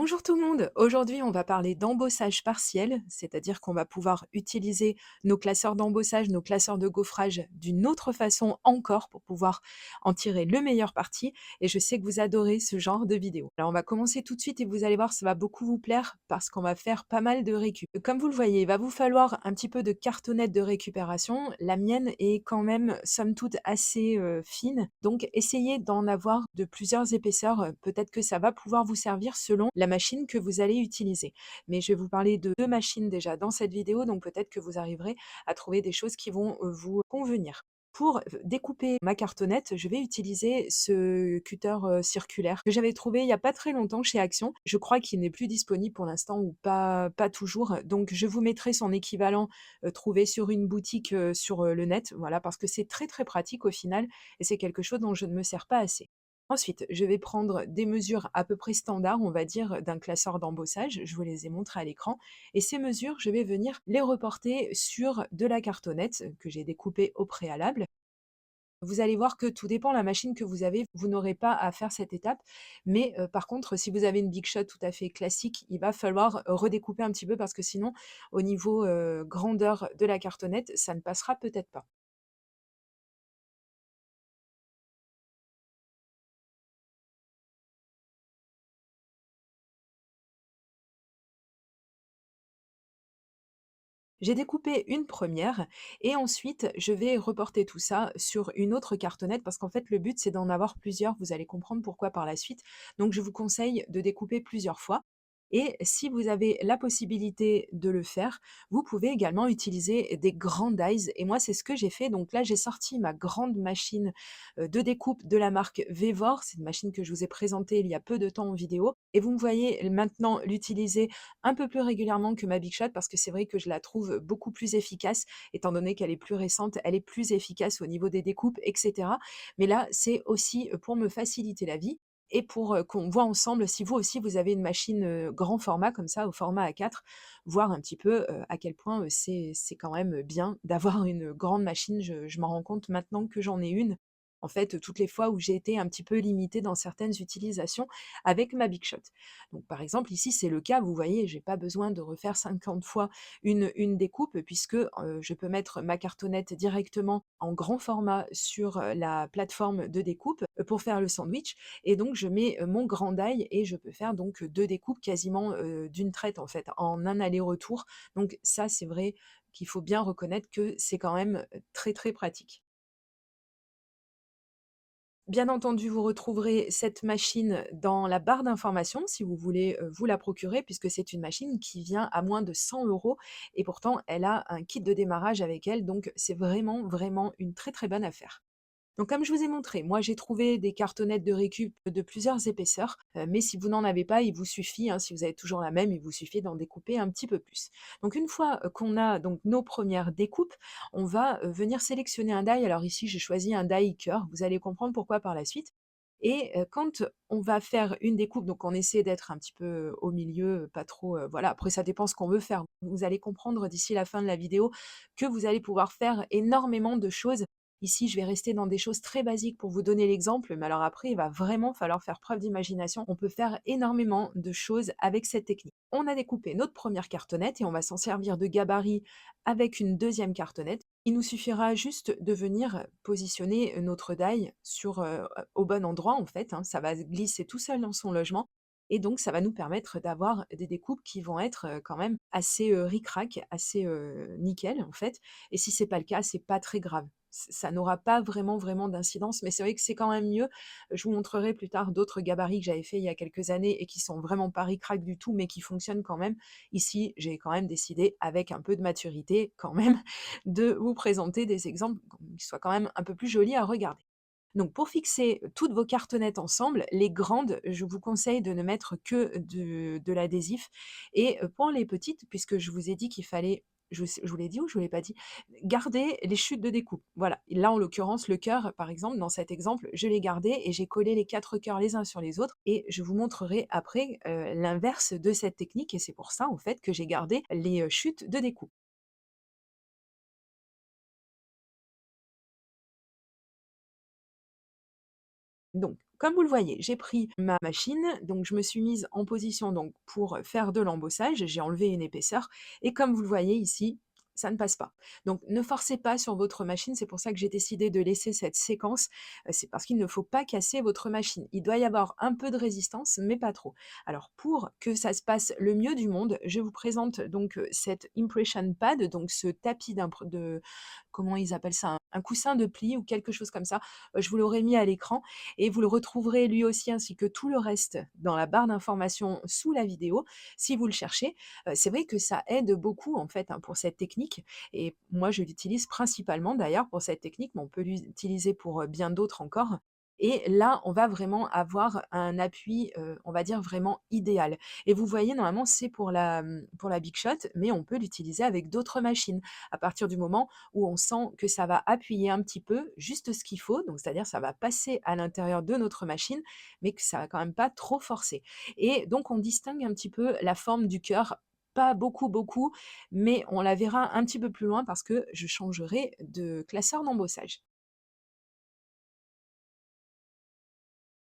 Bonjour tout le monde, aujourd'hui on va parler d'embossage partiel, c'est-à-dire qu'on va pouvoir utiliser nos classeurs d'embossage, nos classeurs de gaufrage d'une autre façon encore pour pouvoir en tirer le meilleur parti et je sais que vous adorez ce genre de vidéo. Alors on va commencer tout de suite et vous allez voir ça va beaucoup vous plaire parce qu'on va faire pas mal de récup. Comme vous le voyez, il va vous falloir un petit peu de cartonnette de récupération, la mienne est quand même somme toute assez fine, donc essayez d'en avoir de plusieurs épaisseurs, peut-être que ça va pouvoir vous servir selon la machine que vous allez utiliser. Mais je vais vous parler de 2 machines déjà dans cette vidéo, donc peut-être que vous arriverez à trouver des choses qui vont, vous convenir. Pour, découper ma cartonnette, je vais utiliser ce cutter, circulaire que j'avais trouvé il y a pas très longtemps chez Action. Je crois qu'il n'est plus disponible pour l'instant ou pas toujours, donc je vous mettrai son équivalent, trouvé sur une boutique, sur, le net, voilà, parce que c'est très, très pratique au final et c'est quelque chose dont je ne me sers pas assez. Ensuite, je vais prendre des mesures à peu près standards, on va dire, d'un classeur d'embossage. Je vous les ai montrées à l'écran. Et ces mesures, je vais venir les reporter sur de la cartonnette que j'ai découpée au préalable. Vous allez voir que tout dépend de la machine que vous avez, vous n'aurez pas à faire cette étape. Mais par contre, si vous avez une Big Shot tout à fait classique, il va falloir redécouper un petit peu parce que sinon, au niveau grandeur de la cartonnette, ça ne passera peut-être pas. J'ai découpé une première et ensuite je vais reporter tout ça sur une autre cartonnette parce qu'en fait le but c'est d'en avoir plusieurs, vous allez comprendre pourquoi par la suite. Donc je vous conseille de découper plusieurs fois et si vous avez la possibilité de le faire, vous pouvez également utiliser des grands dies et moi c'est ce que j'ai fait. Donc là j'ai sorti ma grande machine de découpe de la marque Vevor, c'est une machine que je vous ai présentée il y a peu de temps en vidéo et vous me voyez maintenant l'utiliser un peu plus régulièrement que ma Big Shot parce que c'est vrai que je la trouve beaucoup plus efficace étant donné qu'elle est plus récente, elle est plus efficace au niveau des découpes et cetera. Mais là, c'est aussi, pour me faciliter la vie et pour, qu'on voit ensemble si vous aussi vous avez une machine, grand format comme ça, au format A4, voir un petit peu, à quel point, c'est quand même, bien d'avoir une grande machine. Je m'en rends compte maintenant que j'en ai une. En fait, toutes les fois où j'ai été un petit peu limitée dans certaines utilisations avec ma Big Shot. Donc par exemple ici c'est le cas, vous voyez, j'ai pas besoin de refaire 50 fois une découpe puisque, je peux mettre ma cartonnette directement en grand format sur, la plateforme de découpe, pour faire le sandwich et donc je mets, mon grand die et je peux faire donc, 2 découpes quasiment, d'une traite en fait, en un aller-retour. Donc ça c'est vrai qu'il faut bien reconnaître que c'est quand même, très, très pratique. Bien entendu, vous retrouverez cette machine dans la barre d'informations si vous voulez, vous la procurer puisque c'est une machine qui vient à moins de 100 € et pourtant elle a un kit de démarrage avec elle, donc c'est vraiment, vraiment une très, très bonne affaire. Donc comme je vous ai montré, moi j'ai trouvé des cartonnettes de récup de plusieurs épaisseurs, mais si vous n'en avez pas, il vous suffit, hein, si vous avez toujours la même, il vous suffit d'en découper un petit peu plus. Donc une fois, qu'on a donc nos premières découpes, on va, venir sélectionner un die. Alors ici, j'ai choisi un die cœur, vous allez comprendre pourquoi par la suite et quand on va faire une découpe, donc on essaie d'être un petit peu au milieu, pas trop, voilà, après ça dépend ce qu'on veut faire. Vous allez comprendre d'ici la fin de la vidéo que vous allez pouvoir faire énormément de choses. Ici, je vais rester dans des choses très basiques pour vous donner l'exemple, mais alors après, il va vraiment falloir faire preuve d'imagination. On peut faire énormément de choses avec cette technique. On a découpé notre première cartonnette et on va s'en servir de gabarit avec une deuxième cartonnette. Il nous suffira juste de venir positionner notre die sur, au bon endroit en fait, hein. Ça va glisser tout seul dans son logement et donc ça va nous permettre d'avoir des découpes qui vont être, quand même assez, ric-rac, assez, nickel en fait et si c'est pas le cas, c'est pas très grave. Ça n'aura pas vraiment, vraiment d'incidence, mais c'est vrai que c'est quand même mieux. Je vous montrerai plus tard d'autres gabarits que j'avais fait il y a quelques années et qui sont vraiment pas ric-rac du tout, mais qui fonctionnent quand même. Ici, j'ai quand même décidé, avec un peu de maturité quand même, de vous présenter des exemples qui soient quand même un peu plus jolis à regarder. Donc pour fixer toutes vos cartonnettes ensemble, les grandes, je vous conseille de ne mettre que de l'adhésif et pour les petites, puisque je vous ai dit qu'il fallait je vous l'ai dit ou je vous l'ai pas dit? Garder les chutes de découpe. Voilà. Là, en l'occurrence, le cœur, par exemple, dans cet exemple, je l'ai gardé et j'ai collé les 4 cœurs les uns sur les autres et je vous montrerai après, l'inverse de cette technique et c'est pour ça, en fait, que j'ai gardé les, chutes de découpe. Donc, comme vous le voyez, j'ai pris ma machine, donc je me suis mise en position donc pour faire de l'embossage. J'ai enlevé une épaisseur et comme vous le voyez ici, ça ne passe pas. Donc, ne forcez pas sur votre machine. C'est pour ça que j'ai décidé de laisser cette séquence. C'est parce qu'il ne faut pas casser votre machine. Il doit y avoir un peu de résistance, mais pas trop. Alors, pour que ça se passe le mieux du monde, je vous présente donc cette impression pad, donc ce tapis de, comment ils appellent ça, un coussin de pli ou quelque chose comme ça. Je vous l'aurai mis à l'écran et vous le retrouverez lui aussi ainsi que tout le reste dans la barre d'informations sous la vidéo si vous le cherchez. C'est vrai que ça aide beaucoup en fait, hein, pour cette technique et moi je l'utilise principalement d'ailleurs pour cette technique, mais on peut l'utiliser pour, bien d'autres encore et là, on va vraiment avoir un appui, on va dire vraiment idéal et vous voyez normalement c'est pour la Big Shot, mais on peut l'utiliser avec d'autres machines. À partir du moment où on sent que ça va appuyer un petit peu, juste ce qu'il faut, donc c'est-à-dire ça va passer à l'intérieur de notre machine, mais que ça va quand même pas trop forcer. Et donc on distingue un petit peu la forme du cœur, pas beaucoup, beaucoup, mais on la verra un petit peu plus loin parce que je changerai de classeur d'embossage.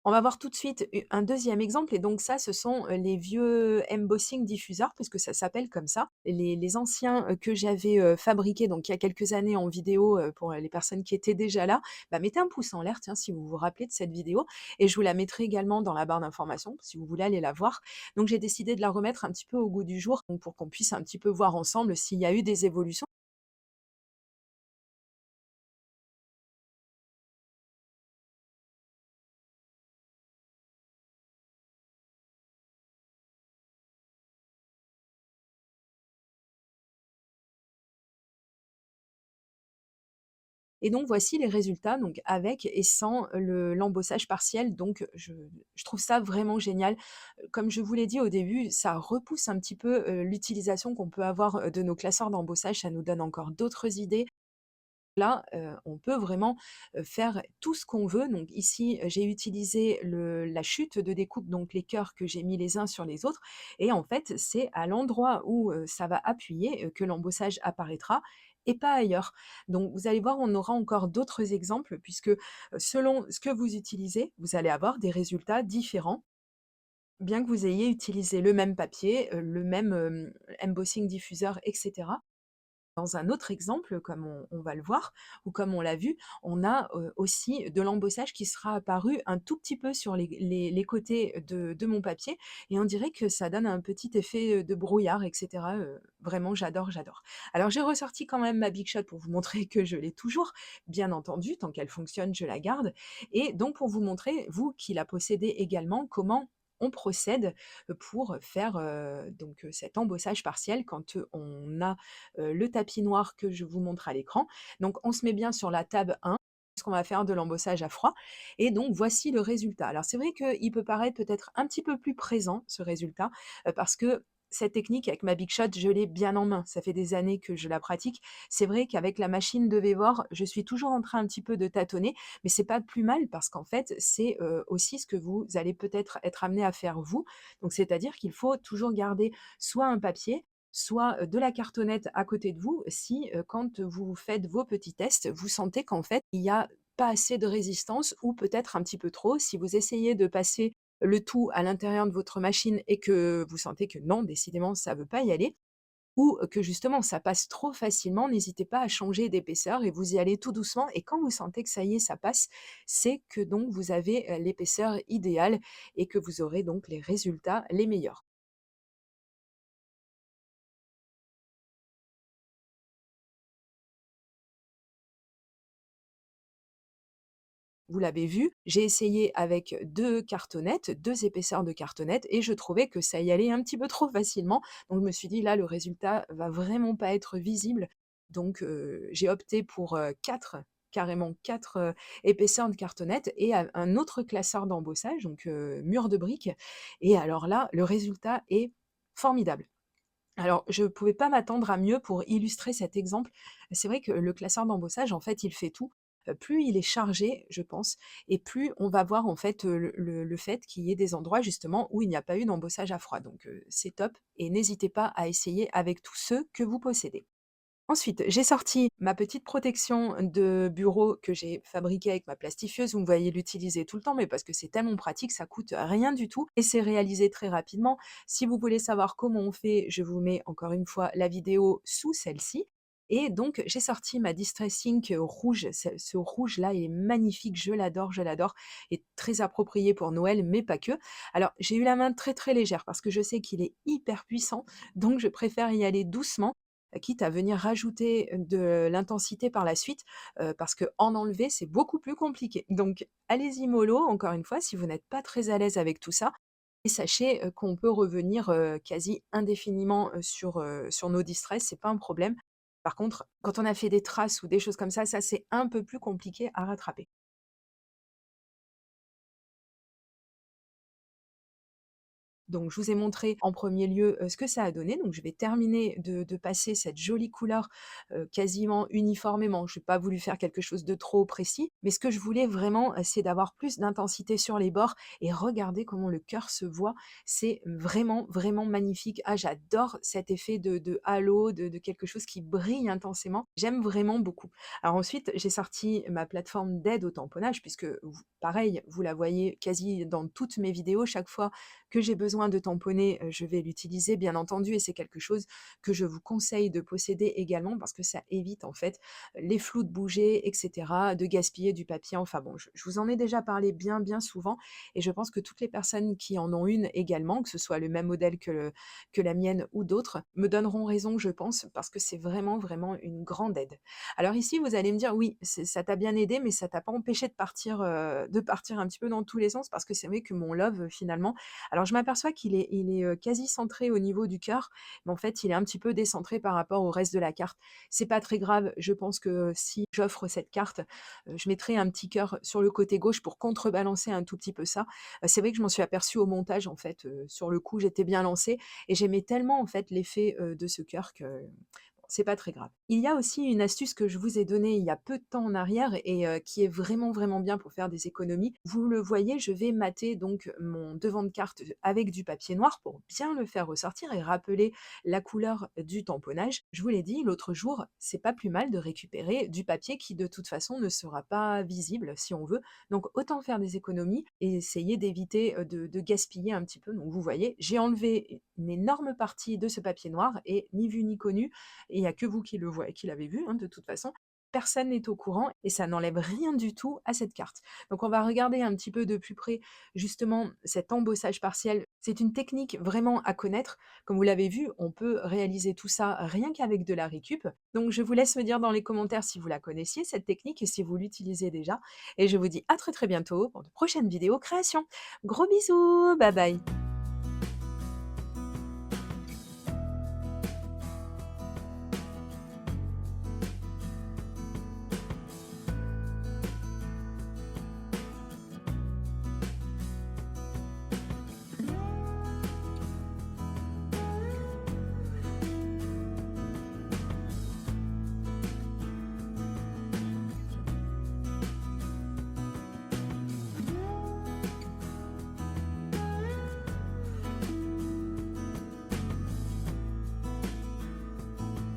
On va voir tout de suite un deuxième exemple et donc ça, ce sont, les vieux embossing diffuseurs puisque ça s'appelle comme ça. Les anciens, que j'avais, fabriqués donc il y a quelques années en vidéo, pour les personnes qui étaient déjà là, bah, mettez un pouce en l'air, tiens, si vous vous rappelez de cette vidéo et je vous la mettrai également dans la barre d'informations si vous voulez aller la voir. Donc j'ai décidé de la remettre un petit peu au goût du jour, donc pour qu'on puisse un petit peu voir ensemble s'il y a eu des évolutions. Et donc voici les résultats donc avec et sans l'embossage partiel donc je trouve ça vraiment génial. Comme je vous l'ai dit au début, ça repousse un petit peu, l'utilisation qu'on peut avoir, de nos classeurs d'embossage, ça nous donne encore d'autres idées. Là, on peut vraiment, faire tout ce qu'on veut. Donc ici, j'ai utilisé la chute de découpe, donc les cœurs que j'ai mis les uns sur les autres et en fait, c'est à l'endroit où, ça va appuyer, que l'embossage apparaîtra et pas ailleurs. Donc vous allez voir, on aura encore d'autres exemples puisque, selon ce que vous utilisez, vous allez avoir des résultats différents, bien que vous ayez utilisé le même papier, le même, embossing diffuseur et cetera. Dans un autre exemple, comme on va le voir ou comme on l'a vu, on a, aussi de l'embossage qui sera apparu un tout petit peu sur les côtés de mon papier et on dirait que ça donne un petit effet, de brouillard et cetera, vraiment j'adore, j'adore. Alors j'ai ressorti quand même ma Big Shot pour vous montrer que je l'ai toujours, bien entendu, tant qu'elle fonctionne, je la garde et donc pour vous montrer, vous qui la possédez également, comment on procède, pour faire, donc, cet embossage partiel quand, on a le tapis noir que je vous montre à l'écran. Donc on se met bien sur la table 1, parce qu'on va faire de l'embossage à froid et donc voici le résultat. Alors c'est vrai qu'il peut paraître peut-être un petit peu plus présent ce résultat, parce que cette technique avec ma Big Shot, je l'ai bien en main. Ça fait des années que je la pratique. C'est vrai qu'avec la machine de Vévor, je suis toujours en train un petit peu de tâtonner, mais c'est pas plus mal parce qu'en fait, c'est, aussi ce que vous allez peut-être être amené à faire vous. Donc c'est-à-dire qu'il faut toujours garder soit un papier, soit, de la cartonnette à côté de vous si, quand vous faites vos petits tests, vous sentez qu'en fait, il y a pas assez de résistance ou peut-être un petit peu trop. Si vous essayez de passer le tout à l'intérieur de votre machine et que vous sentez que non, décidément, ça ne veut pas y aller ou que justement ça passe trop facilement, n'hésitez pas à changer d'épaisseur et vous y allez tout doucement et quand vous sentez que ça y est, ça passe, c'est que donc vous avez, l'épaisseur idéale et que vous aurez donc les résultats les meilleurs. Vous l'avez vu, j'ai essayé avec 2 cartonnettes, 2 épaisseurs de cartonnettes et je trouvais que ça y allait un petit peu trop facilement. Donc je me suis dit: «Là, le résultat va vraiment pas être visible». Donc j'ai opté pour, 4, carrément 4 épaisseurs de cartonnettes et un autre classeur d'embossage, donc mur de briques et alors là, le résultat est formidable. Alors, je ne pouvais pas m'attendre à mieux pour illustrer cet exemple. C'est vrai que le classeur d'embossage, en fait, il fait tout. Plus il est chargé, je pense, et plus on va voir en fait, le fait qu'il y ait des endroits justement où il n'y a pas eu d'embossage à froid. Donc, c'est top et n'hésitez pas à essayer avec tous ceux que vous possédez. Ensuite, j'ai sorti ma petite protection de bureau que j'ai fabriquée avec ma plastifieuse. Vous me voyez l'utiliser tout le temps, mais parce que c'est tellement pratique, ça coûte rien du tout et c'est réalisé très rapidement. Si vous voulez savoir comment on fait, je vous mets encore une fois la vidéo sous celle-ci. Et donc, j'ai sorti ma Distress Ink rouge. Ce rouge-là est magnifique, je l'adore, et très approprié pour Noël, mais pas que. Alors, j'ai eu la main très très légère parce que je sais qu'il est hyper puissant, donc je préfère y aller doucement, quitte à venir rajouter de l'intensité par la suite, parce qu'en enlever, c'est beaucoup plus compliqué. Donc allez-y mollo, encore une fois, si vous n'êtes pas très à l'aise avec tout ça et sachez, qu'on peut revenir, quasi indéfiniment, sur nos distress, c'est pas un problème. Par contre, quand on a fait des traces ou des choses comme ça, c'est un peu plus compliqué à rattraper. Donc je vous ai montré en premier lieu, ce que ça a donné. Donc je vais terminer de passer cette jolie couleur, quasiment uniformément. Je n'ai pas voulu faire quelque chose de trop précis, mais ce que je voulais vraiment, c'est d'avoir plus d'intensité sur les bords et regardez comment le cœur se voit. C'est vraiment, vraiment magnifique. Ah, j'adore cet effet de halo, de quelque chose qui brille intensément. J'aime vraiment beaucoup. Alors ensuite, j'ai sorti ma plateforme d'aide au tamponnage puisque v pareil, vous la voyez quasi dans toutes mes vidéos. Chaque fois que j'ai besoin de tamponner, je vais l'utiliser bien entendu et c'est quelque chose que je vous conseille de posséder également parce que ça évite en fait les flous de bouger et cetera, de gaspiller du papier. Enfin bon, je vous en ai déjà parlé bien, bien souvent et je pense que toutes les personnes qui en ont une également, que ce soit le même modèle que la mienne ou d'autres, me donneront raison, je pense, parce que c'est vraiment, vraiment une grande aide. Alors ici, vous allez me dire: «Oui, c'est ça t'a bien aidé, mais ça t'a pas empêché de partir un petit peu dans tous les sens», parce que c'est vrai que mon love, finalement, alors je m'aperçois qu'il est quasi centré au niveau du cœur, mais en fait, il est un petit peu décentré par rapport au reste de la carte. C'est pas très grave, je pense que si j'offre cette carte, je mettrai un petit cœur sur le côté gauche pour contrebalancer un tout petit peu ça. C'est vrai que je m'en suis aperçue au montage en fait, sur le coup, j'étais bien lancée et j'aimais tellement en fait l'effet, de ce cœur que bon, c'est pas très grave. Il y a aussi une astuce que je vous ai donnée il y a peu de temps en arrière et qui est vraiment, vraiment bien pour faire des économies. Vous le voyez, je vais mater donc mon devant de carte avec du papier noir pour bien le faire ressortir et rappeler la couleur du tamponnage. Je vous l'ai dit l'autre jour, c'est pas plus mal de récupérer du papier qui de toute façon ne sera pas visible si on veut. Donc autant faire des économies et essayer d'éviter, de gaspiller un petit peu. Donc vous voyez, j'ai enlevé une énorme partie de ce papier noir et ni vu ni connu, et il n'y a que vous qui l'avez vu, hein, de toute façon. Personne n'est au courant et ça n'enlève rien du tout à cette carte. Donc on va regarder un petit peu de plus près justement cet embossage partiel. C'est une technique vraiment à connaître. Comme vous l'avez vu, on peut réaliser tout ça rien qu'avec de la récup. Donc je vous laisse me dire dans les commentaires si vous la connaissiez, cette technique, et si vous l'utilisez déjà. Et je vous dis à très très bientôt pour de prochaines vidéos création. Gros bisous, bye bye.